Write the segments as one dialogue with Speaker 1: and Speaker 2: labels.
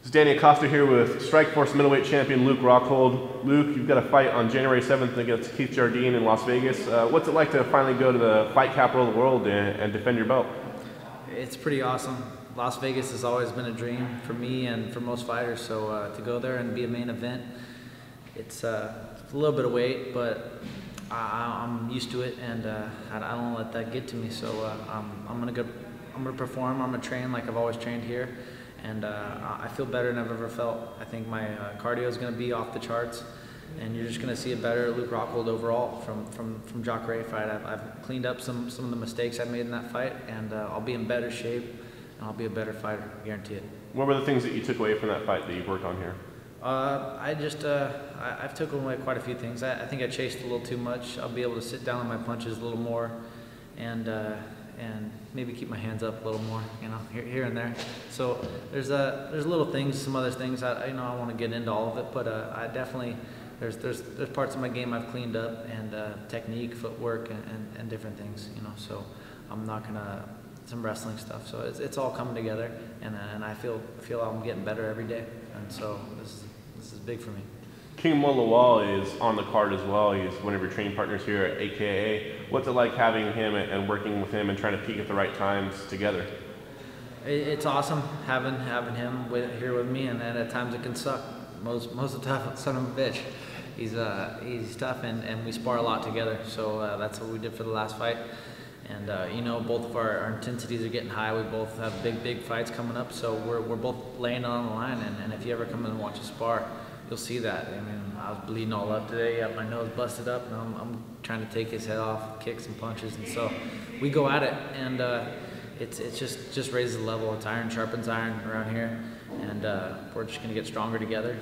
Speaker 1: It's Danny Acosta here with Strikeforce middleweight champion Luke Rockhold. Luke, you've got a fight on January 7th against Keith Jardine in Las Vegas. What's it like to finally go to the fight capital of the world and defend your belt?
Speaker 2: It's pretty awesome. Las Vegas has always been a dream for me and for most fighters, so to go there and be a main event, it's a little bit of weight, but I'm used to it, and I don't want to let that get to me. So I'm gonna perform. I'm gonna train like I've always trained here, and I feel better than I've ever felt. I think my cardio is gonna be off the charts, and you're just gonna see a better Luke Rockhold overall from Jacare fight. I've cleaned up some of the mistakes I made in that fight, and I'll be in better shape, and I'll be a better fighter, I guarantee it.
Speaker 1: What were the things that you took away from that fight that you've worked on here?
Speaker 2: I've taken away quite a few things. I think I chased a little too much. I'll be able to sit down on my punches a little more, and maybe keep my hands up a little more, you know, here and there. So there's little things, some other things I want to get into all of it, but I definitely there's parts of my game I've cleaned up, and technique, footwork, and different things, you know. So I'm not gonna some wrestling stuff. So it's all coming together, and I feel I'm getting better every day, and so this is big for me.
Speaker 1: King Lawal is on the card as well. He's one of your training partners here at AKA. What's it like having him and working with him and trying to peak at the right times together?
Speaker 2: It's awesome having him here with me, and at times it can suck. Most of the time, son of a bitch. He's tough, and we spar a lot together. So that's what we did for the last fight. And both of our intensities are getting high. We both have big fights coming up, so we're both laying it on the line. And if you ever come in and watch a spar, you'll see that. I mean, I was bleeding all up today. I got my nose busted up, and I'm trying to take his head off, kicks and punches, and so we go at it. And it's just raises the level. It's iron sharpens iron around here, and we're just gonna get stronger together.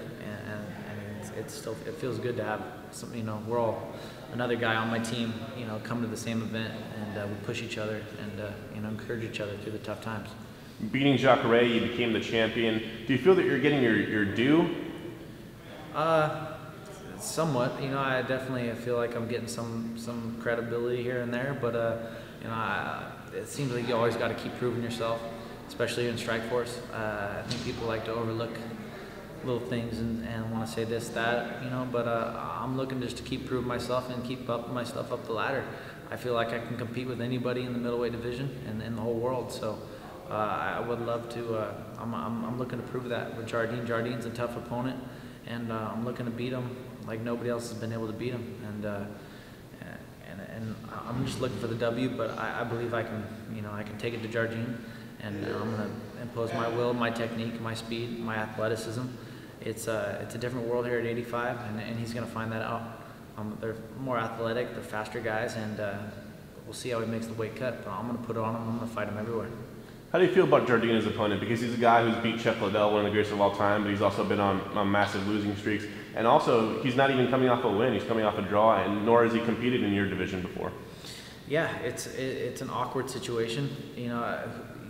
Speaker 2: And it feels good to have some. We're all another guy on my team. Come to the same event, and we push each other and encourage each other through the tough times.
Speaker 1: Beating Jacare, you became the champion. Do you feel that you're getting your due?
Speaker 2: Somewhat. I definitely feel like I'm getting some credibility here and there, but it seems like you always got to keep proving yourself, especially in Strikeforce. I think people like to overlook little things and want to say this, that, but I'm looking just to keep proving myself and keep up myself up the ladder. I feel like I can compete with anybody in the middleweight division and in the whole world, so I would love to. I'm looking to prove that with Jardine. Jardine's a tough opponent, and I'm looking to beat him like nobody else has been able to beat him, and I'm just looking for the W, but I believe I can take it to Jardine, and I'm going to impose my will, my technique, my speed, my athleticism. It's a different world here at 85, and he's going to find that out. They're more athletic, they're faster guys, and we'll see how he makes the weight cut, but I'm going to put it on him. I'm going to fight him everywhere.
Speaker 1: How do you feel about Jardine as an opponent? Because he's a guy who's beat Chef Liddell, one of the greatest of all time, but he's also been on massive losing streaks. And also, he's not even coming off a win, he's coming off a draw, and nor has he competed in your division before.
Speaker 2: Yeah, it's an awkward situation. You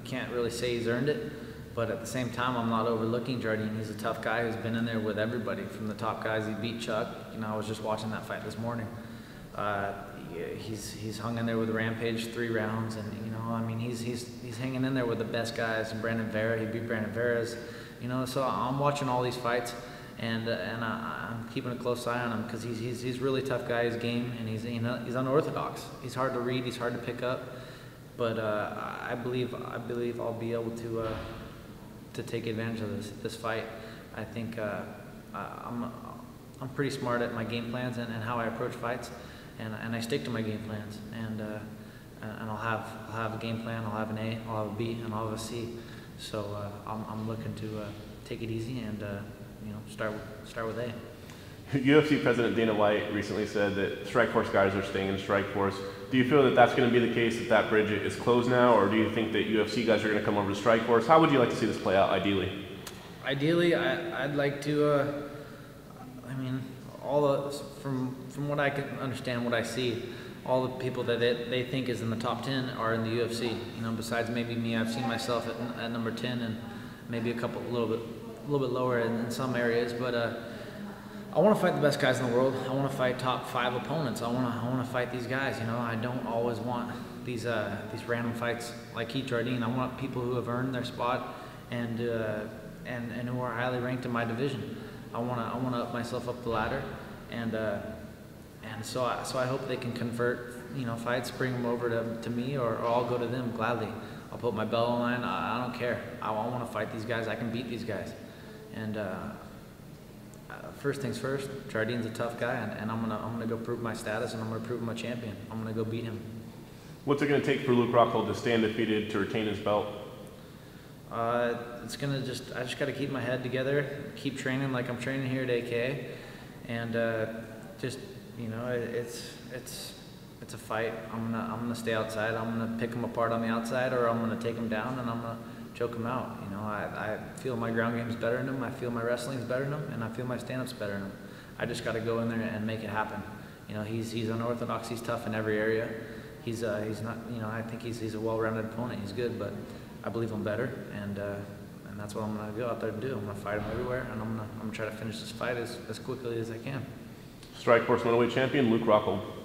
Speaker 2: can't really say he's earned it, but at the same time, I'm not overlooking Jardine. He's a tough guy who's been in there with everybody, from the top guys. He beat Chuck. I was just watching that fight this morning. He's hung in there with Rampage 3 rounds, and he's hanging in there with the best guys. And Brandon Vera, he beat Brandon Vera's. So I'm watching all these fights, and I'm keeping a close eye on him, because he's a really tough guy. He's game, and he's unorthodox. He's hard to read. He's hard to pick up, but I believe I'll be able to take advantage of this fight. I think I'm pretty smart at my game plans and how I approach fights. And I stick to my game plans, and I'll have a game plan. I'll have an A, I'll have a B, and I'll have a C. So I'm looking to take it easy and start with A.
Speaker 1: UFC President Dana White recently said that Strikeforce guys are staying in Strikeforce. Do you feel that that's going to be the case, that bridge is closed now, or do you think that UFC guys are going to come over to Strikeforce? How would you like to see this play out, ideally?
Speaker 2: Ideally, I'd like to. From what I can understand, what I see, all the people that they think is in the top 10 are in the UFC. Besides maybe me, I've seen myself at number 10, and maybe a little bit lower in some areas. But I want to fight the best guys in the world. I want to fight top 5 opponents. I want to fight these guys. I don't always want these random fights like Keith Jardine. I want people who have earned their spot and and who are highly ranked in my division. I wanna up myself up the ladder, and so I hope they can convert, you know, fights, bring them over to me, or I'll go to them gladly. I'll put my belt on line. I don't care. I want to fight these guys. I can beat these guys. And first things first, Jardine's a tough guy, and I'm gonna go prove my status, and I'm gonna prove him a champion. I'm gonna go beat him.
Speaker 1: What's it going to take for Luke Rockhold to stay undefeated to retain his belt?
Speaker 2: It's gonna I just got to keep my head together, keep training like I'm training here at AK, and just, you know, it's a fight. I'm gonna stay outside. I'm gonna pick him apart on the outside, or I'm gonna take him down and I'm gonna choke him out. You know, I feel my ground game's better than him. I feel my wrestling's better than him, and I feel my stand-up's better than him. I just got to go in there and make it happen. You know, he's unorthodox. He's tough in every area. He's not, you know, I think he's a well-rounded opponent. He's good, but I believe I'm better, and that's what I'm gonna go out there and do. I'm gonna fight him everywhere, and I'm gonna try to finish this fight as quickly as I can.
Speaker 1: Strikeforce middleweight champion Luke Rockhold.